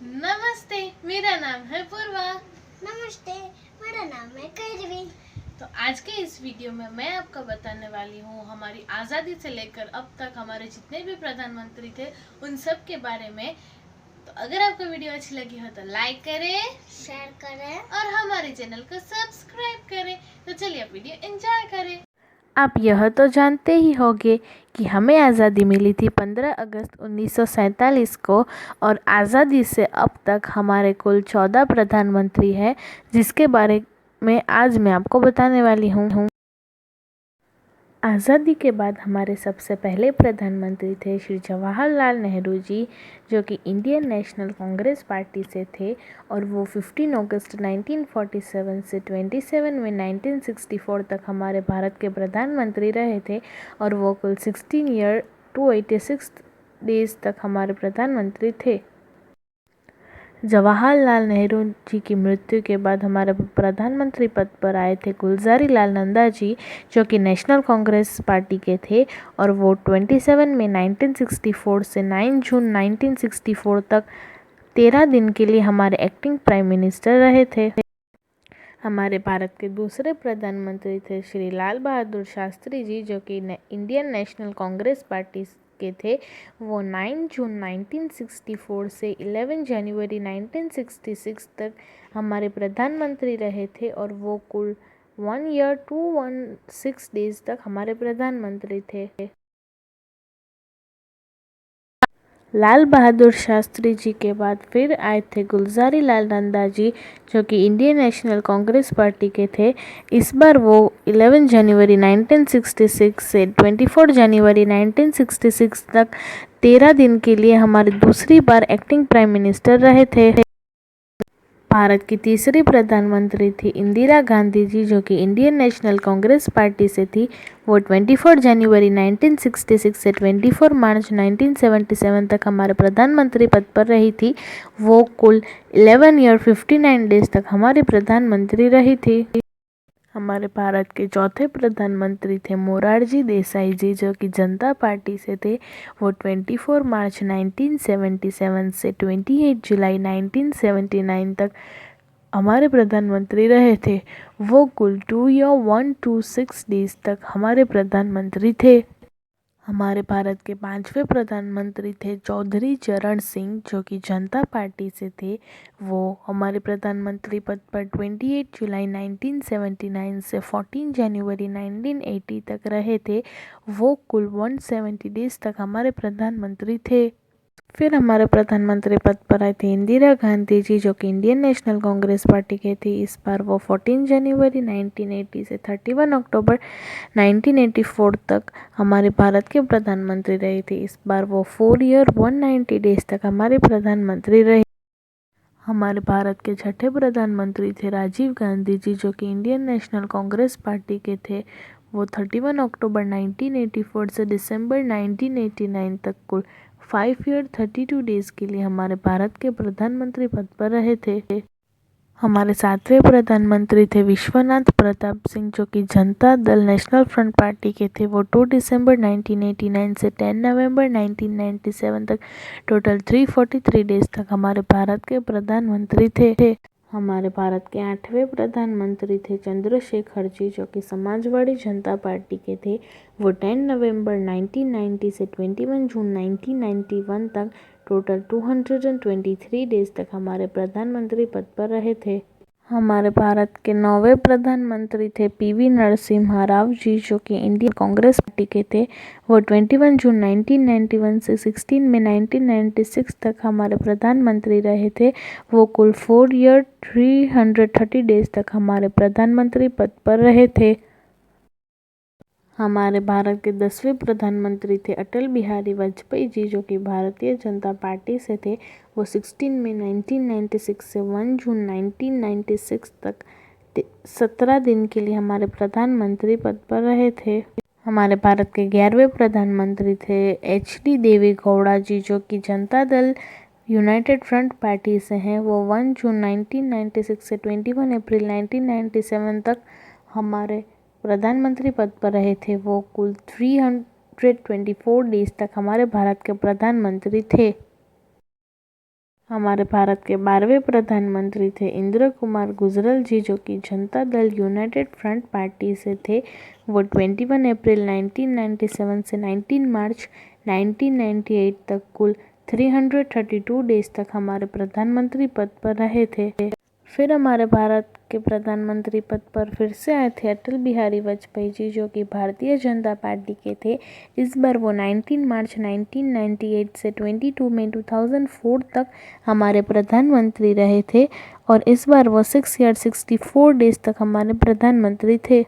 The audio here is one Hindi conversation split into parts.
नमस्ते, मेरा नाम है पूर्वा। नमस्ते, मेरा नाम है कैरवी। तो आज के इस वीडियो में मैं आपको बताने वाली हूँ हमारी आज़ादी से लेकर अब तक हमारे जितने भी प्रधानमंत्री थे उन सब के बारे में। तो अगर आपको वीडियो अच्छी लगी हो तो लाइक करें, शेयर करें और हमारे चैनल को सब्सक्राइब करें। तो चलिए आप वीडियो एंजॉय करें। आप यह तो जानते ही होंगे कि हमें आज़ादी मिली थी 15 अगस्त 1947 को, और आज़ादी से अब तक हमारे कुल 14 प्रधानमंत्री हैं, जिसके बारे में आज मैं आपको बताने वाली हूँ। आज़ादी के बाद हमारे सबसे पहले प्रधानमंत्री थे श्री जवाहरलाल नेहरू जी, जो कि इंडियन नेशनल कांग्रेस पार्टी से थे, और वो 15 अगस्त 1947 से 27 में 1964 तक हमारे भारत के प्रधानमंत्री रहे थे, और वो कुल 16 ईयर 286 डेज़ तक हमारे प्रधानमंत्री थे। जवाहरलाल नेहरू जी की मृत्यु के बाद हमारे प्रधानमंत्री पद पर आए थे गुलज़ारी लाल नंदा जी, जो कि नेशनल कांग्रेस पार्टी के थे, और वो 27 में 1964 से 9 जून 1964 तक 13 दिन के लिए हमारे एक्टिंग प्राइम मिनिस्टर रहे थे। हमारे भारत के दूसरे प्रधानमंत्री थे श्री लाल बहादुर शास्त्री जी, जो कि इंडियन नेशनल कांग्रेस पार्टी के थे। वो 9 जून 1964 से 11 जनवरी 1966 तक हमारे प्रधानमंत्री रहे थे, और वो कुल 1 ईयर 216 डेज तक हमारे प्रधानमंत्री थे। लाल बहादुर शास्त्री जी के बाद फिर आए थे गुलज़ारी लाल नंदा जी, जो कि इंडियन नेशनल कांग्रेस पार्टी के थे। इस बार वो 11 जनवरी 1966 से 24 जनवरी 1966 तक 13 दिन के लिए हमारे दूसरी बार एक्टिंग प्राइम मिनिस्टर रहे थे। भारत की तीसरी प्रधानमंत्री थी इंदिरा गांधी जी, जो कि इंडियन नेशनल कांग्रेस पार्टी से थी। वो 24 जनवरी 1966 से 24 मार्च 1977 तक हमारे प्रधानमंत्री पद पर रही थी। वो कुल 11 ईयर 59 डेज तक हमारी प्रधानमंत्री रही थी। हमारे भारत के चौथे प्रधानमंत्री थे मोरारजी देसाई जी, जो कि जनता पार्टी से थे। वो 24 मार्च 1977 से 28 जुलाई 1979 तक हमारे प्रधानमंत्री रहे थे। वो कुल 2 ईयर 126 डेज तक हमारे प्रधानमंत्री थे। हमारे भारत के पांचवें प्रधानमंत्री थे चौधरी चरण सिंह, जो कि जनता पार्टी से थे। वो हमारे प्रधानमंत्री पद पर 28 जुलाई 1979 से 14 जनवरी 1980 तक रहे थे। वो कुल 170 डेज तक हमारे प्रधानमंत्री थे। फिर हमारे प्रधानमंत्री पद पर आई थी इंदिरा गांधी जी, जो कि इंडियन नेशनल कांग्रेस पार्टी के थी। इस बार वो 14 जनवरी 1980 से 31 अक्टूबर 1984 तक हमारे भारत के प्रधानमंत्री रही थी। इस बार वो 4 ईयर 190 डेज तक हमारे प्रधानमंत्री रहे। हमारे भारत के छठे प्रधानमंत्री थे राजीव गांधी जी, जो कि इंडियन नेशनल कांग्रेस पार्टी के थे। वो 31 अक्टूबर 1984 से दिसंबर 1989 तक कुल 5 ईयर 32 डेज के लिए हमारे भारत के प्रधानमंत्री पद पर रहे थे। हमारे सातवें प्रधानमंत्री थे विश्वनाथ प्रताप सिंह, जो कि Janata Dal national front party के थे। वो 2 दिसंबर 1989 से 10 नवंबर 1997 तक टोटल 343 डेज तक हमारे भारत के प्रधानमंत्री थे। हमारे भारत के आठवें प्रधानमंत्री थे चंद्रशेखर जी, जो कि समाजवादी जनता पार्टी के थे। वो 10 नवंबर 1990 से 21 जून 1991 तक टोटल 223 डेज तक हमारे प्रधानमंत्री पद पर रहे थे। हमारे भारत के नौवें प्रधानमंत्री थे पीवी नरसिम्हा राव जी, जो कि इंडियन कांग्रेस पार्टी के थे। वो 21 जून 1991 से 16 में 1996 तक हमारे प्रधानमंत्री रहे थे। वो कुल 4 ईयर 330 डेज तक हमारे प्रधानमंत्री पद पर रहे थे। हमारे भारत के 10वें प्रधानमंत्री थे अटल बिहारी वाजपेयी जी, जो कि भारतीय जनता पार्टी से थे। वो 16 में 1996 से 1 जून 1996 तक 17 दिन के लिए हमारे प्रधानमंत्री पद पर रहे थे। हमारे भारत के 11वें प्रधानमंत्री थे HD देवे गौड़ा जी, जो कि Janata Dal United front party से हैं। वो 1 जून 1996 से 21 अप्रैल 1997 तक हमारे प्रधानमंत्री पद पर रहे थे। वो कुल 324 डेज तक हमारे भारत के प्रधानमंत्री थे। हमारे भारत के 12वें प्रधानमंत्री थे इंदिरा कुमार गुजराल जी, जो कि Janata Dal United front party से थे। वो 21 अप्रैल 1997 से 19 मार्च 1998 तक कुल 332 डेज तक हमारे प्रधानमंत्री पद पर रहे थे। फिर हमारे भारत के प्रधानमंत्री पद पर फिर से आए थे अटल बिहारी वाजपेयी जी, जो कि भारतीय जनता पार्टी के थे। इस बार वो 19 मार्च 1998 से 22 मई 2004 तक हमारे प्रधानमंत्री रहे थे और इस बार वो 6 ईयर 64 डेज तक हमारे प्रधानमंत्री थे।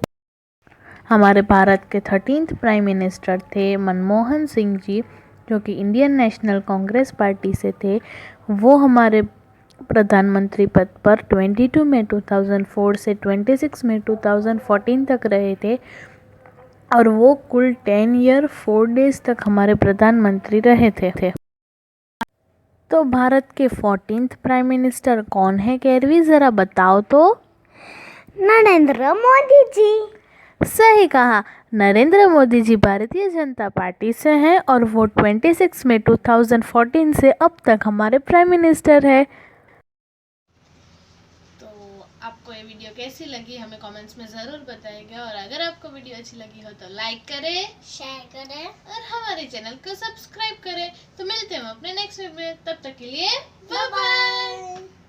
हमारे भारत के 13th प्राइम मिनिस्टर थे मनमोहन सिंह जी, जो कि इंडियन नेशनल कांग्रेस पार्टी से थे। वो हमारे प्रधानमंत्री पद पर 22 मई 2004 से 26 मई 2014 तक रहे थे और वो कुल 10 ईयर 4 डेज तक हमारे प्रधानमंत्री रहे थे। तो भारत के 14th प्राइम मिनिस्टर कौन है कैरवी, ज़रा बताओ तो। नरेंद्र मोदी जी। सही कहा, नरेंद्र मोदी जी भारतीय जनता पार्टी से हैं और वो 26 मई 2014 से अब तक हमारे प्राइम मिनिस्टर है। तो आपको ये वीडियो कैसी लगी हमें कमेंट्स में ज़रूर बताइएगा, और अगर आपको वीडियो अच्छी लगी हो तो लाइक करें, शेयर करें और हमारे चैनल को सब्सक्राइब करें। तो मिलते हैं हम अपने नेक्स्ट वीडियो में, तब तक के लिए बाय बाय।